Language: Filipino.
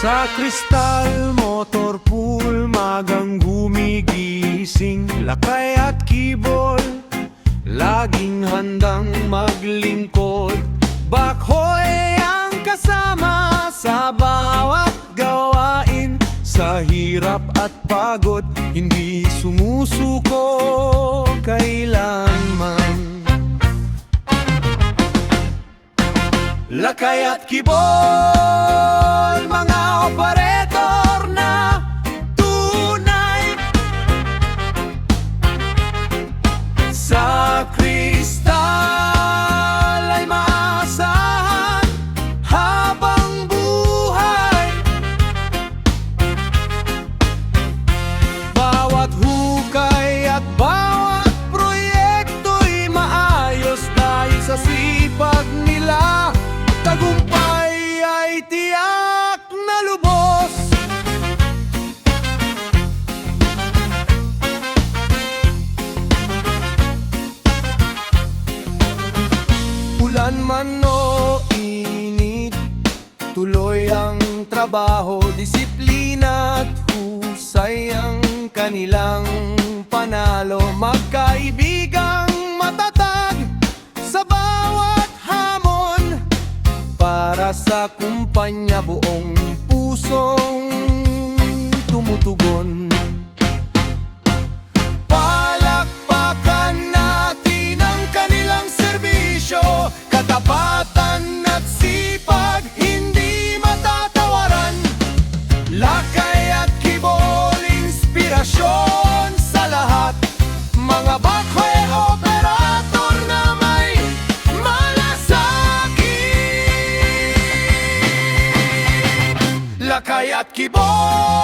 Sa kristal, motor pool, magang gumigising. Lakay at kibol, laging handang maglingkod. Bakhoy ang kasama sa bawat gawain. Sa hirap at pagod, hindi sumusuko kailanman. Lakay at kibol, mga operator na tunay. Sa kristal ay maasahan habang buhay. Bawat hukay at bawat proyekto'y maayos dahil sa sipag nila. Tagumpay ay tiyak na lubos. Ulan man o init, tuloy ang trabaho. Disiplina at husay ang kanilang panalo. Magkaibigang matatag sa bawat hamon. Para sa kumpanya, buong pusong tumutugon. Palakpakan natin ang kanilang serbisyo. Katapatan at sipag, hindi matatawaran. Lakay at kibol, inspirasyon sa lahat. Mga bakhoy operator na may malasakit. Lakay at kibol,